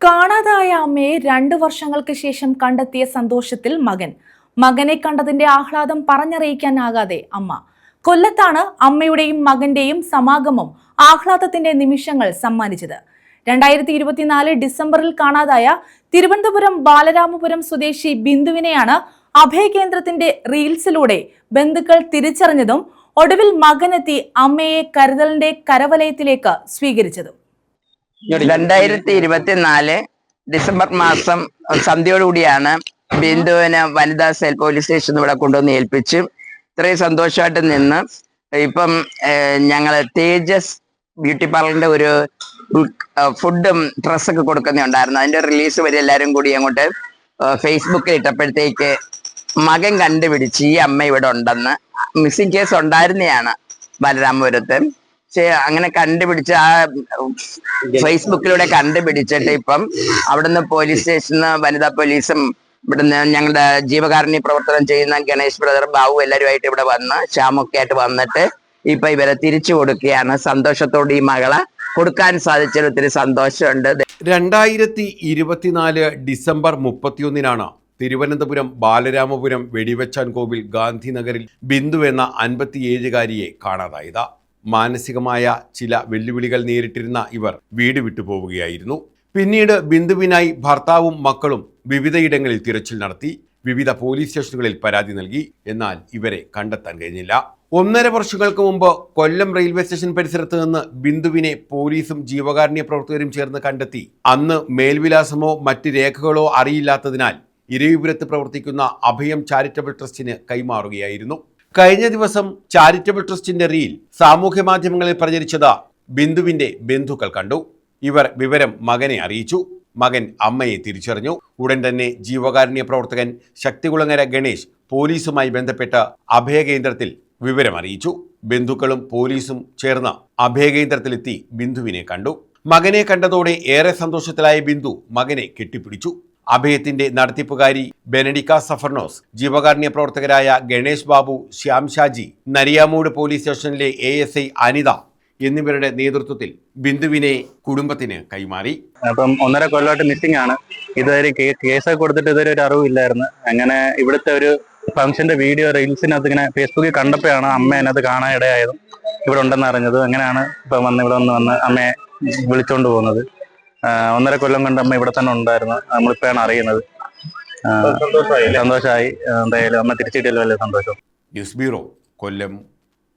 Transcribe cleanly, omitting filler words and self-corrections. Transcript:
കാണാതായ അമ്മയെ 2 വർഷങ്ങൾക്ക് ശേഷം കണ്ടെത്തിയ സന്തോഷത്തിൽ മകനെ കണ്ടതിന്റെ ആഹ്ലാദം പറഞ്ഞറിയിക്കാനാകാതെ അമ്മ. കൊല്ലത്താണ് അമ്മയുടെയും മകന്റെയും സമാഗമം ആഹ്ലാദത്തിന്റെ നിമിഷങ്ങൾ സമ്മാനിച്ചത്. 2024 ഡിസംബറിൽ കാണാതായ തിരുവനന്തപുരം ബാലരാമപുരം സ്വദേശി ബിന്ദുവിനെയാണ് അഭയകേന്ദ്രത്തിന്റെ റീൽസിലൂടെ ബന്ധുക്കൾ തിരിച്ചറിഞ്ഞതും ഒടുവിൽ മകനെത്തി അമ്മയെ കരുതലിന്റെ കരവലയത്തിലേക്ക് സ്വീകരിച്ചതും. 2024 ഡിസംബർ മാസം സന്ധ്യയോടുകൂടിയാണ് ബിന്ദുവിനെ വനിതാ സെൽ പോലീസ് സ്റ്റേഷനിൽ ഇവിടെ കൊണ്ടുവന്ന് ഏൽപ്പിച്ച് ഇത്രയും സന്തോഷമായിട്ട് നിന്ന് ഇപ്പം ഞങ്ങള് തേജസ് ബ്യൂട്ടി പാർലറിന്റെ ഒരു ഫുഡും ഡ്രസ്സൊക്കെ കൊടുക്കുന്നുണ്ടായിരുന്നു. അതിന്റെ റിലീസ് വരെ എല്ലാവരും കൂടി അങ്ങോട്ട് ഫേസ്ബുക്കിൽ ഇട്ടപ്പോഴത്തേക്ക് മകൻ കണ്ടുപിടിച്ച് ഈ അമ്മ ഇവിടെ ഉണ്ടെന്ന്. മിസ്സിംഗ് കേസ് ഉണ്ടായിരുന്നതാണ് ബാലരാമപുരത്ത്. പക്ഷെ അങ്ങനെ കണ്ടുപിടിച്ച് ആ ഫേസ്ബുക്കിലൂടെ കണ്ടുപിടിച്ചിട്ട് ഇപ്പം അവിടുന്ന് പോലീസ് സ്റ്റേഷനിൽ വനിതാ പോലീസും ഇവിടുന്ന് ഞങ്ങളുടെ ജീവകാരുണ്യ പ്രവർത്തനം ചെയ്യുന്ന ഗണേഷ് ബ്രദർ, ബാബു എല്ലാവരുമായിട്ട് ഇവിടെ വന്ന് ശ്യാമൊക്കെ ആയിട്ട് വന്നിട്ട് ഇപ്പൊ ഇവരെ തിരിച്ചു കൊടുക്കുകയാണ്. സന്തോഷത്തോടെ ഈ മകളെ കൊടുക്കാൻ സാധിച്ചതിൽ ഒത്തിരി സന്തോഷമുണ്ട്. 2024 ഡിസംബർ 31 തിരുവനന്തപുരം ബാലരാമപുരം വെടിവെച്ചാൻ കോവിൽ ഗാന്ധിനഗറിൽ ബിന്ദു എന്ന 57-കാരിയെ കാണാതായത്. മാനസികമായ ചില വെല്ലുവിളികൾ നേരിട്ടിരുന്ന ഇവർ വീട് വിട്ടുപോവുകയായിരുന്നു. പിന്നീട് ബിന്ദുവിനായി ഭർത്താവും മക്കളും വിവിധയിടങ്ങളിൽ തിരച്ചിൽ നടത്തി. വിവിധ പോലീസ് സ്റ്റേഷനുകളിൽ പരാതി നൽകി. എന്നാൽ ഇവരെ കണ്ടെത്താൻ കഴിഞ്ഞില്ല. 1.5 വർഷങ്ങൾക്ക് മുമ്പ് കൊല്ലം റെയിൽവേ സ്റ്റേഷൻ പരിസരത്ത് നിന്ന് ബിന്ദുവിനെ പോലീസും ജീവകാരുണ്യ പ്രവർത്തകരും ചേർന്ന് കണ്ടെത്തി. അന്ന് മേൽവിലാസമോ മറ്റ് രേഖകളോ അറിയില്ലാത്തതിനാൽ ഇരവിപുരത്ത് പ്രവർത്തിക്കുന്ന അഭയം ചാരിറ്റബിൾ ട്രസ്റ്റിന് കൈമാറുകയായിരുന്നു. കഴിഞ്ഞ ദിവസം ചാരിറ്റബിൾ ട്രസ്റ്റിന്റെ റീൽ സാമൂഹ്യ മാധ്യമങ്ങളിൽ പ്രചരിച്ചത് ബിന്ദുവിന്റെ ബന്ധുക്കൾ കണ്ടു. ഇവർ വിവരം മകനെ അറിയിച്ചു. മകൻ അമ്മയെ തിരിച്ചറിഞ്ഞു. ഉടൻ തന്നെ ജീവകാരുണ്യ പ്രവർത്തകൻ ശക്തികുളങ്ങര ഗണേഷ് പോലീസുമായി ബന്ധപ്പെട്ട് അഭയകേന്ദ്രത്തിൽ വിവരം അറിയിച്ചു. ബന്ധുക്കളും പോലീസും ചേർന്ന് അഭയകേന്ദ്രത്തിലെത്തി ബിന്ദുവിനെ കണ്ടു. മകനെ കണ്ടതോടെ ഏറെ സന്തോഷത്തിലായ ബിന്ദു മകനെ കെട്ടിപ്പിടിച്ചു. അഭയത്തിന്റെ നടത്തിപ്പുകാരി ബെനഡിക്ക സഫർനോസ്, ജീവകാരുണ്യ പ്രവർത്തകരായ ഗണേഷ് ബാബു, ശ്യാം ഷാജി, നരിയാമൂട് പോലീസ് സ്റ്റേഷനിലെ ASI അനിത എന്നിവരുടെ നേതൃത്വത്തിൽ ബിന്ദുവിനെ കുടുംബത്തിന് കൈമാറി. അപ്പം 1.5 കൊല്ലമായിട്ട് മിസ്സിംഗ് ആണ്. ഇതുവരെ കേസൊക്കെ കൊടുത്തിട്ട് ഇതുവരെ ഒരു അറിവില്ലായിരുന്നു. അങ്ങനെ ഇവിടുത്തെ ഒരു ഫംഗ്ഷന്റെ വീഡിയോ റീൽസിനകത്ത് ഇങ്ങനെ ഫേസ്ബുക്കിൽ കണ്ടപ്പോഴാണ് അമ്മ എന്നത് കാണാൻ ഇടയായതും ഇവിടെ ഉണ്ടെന്ന് അറിഞ്ഞത്. അങ്ങനെയാണ് ഇപ്പം ഇവിടെ വന്ന് അമ്മയെ വിളിച്ചോണ്ട് പോകുന്നത്. 1.5 കൊല്ലം കൊണ്ട് അമ്മ ഇവിടെ തന്നെ ഉണ്ടായിരുന്നു. നമ്മളിപ്പോഴാണ് അറിയുന്നത്. സന്തോഷമായി. എന്തായാലും അമ്മ തിരിച്ചിട്ടില്ല. വലിയ സന്തോഷം. ന്യൂസ് ബ്യൂറോ, കൊല്ലം.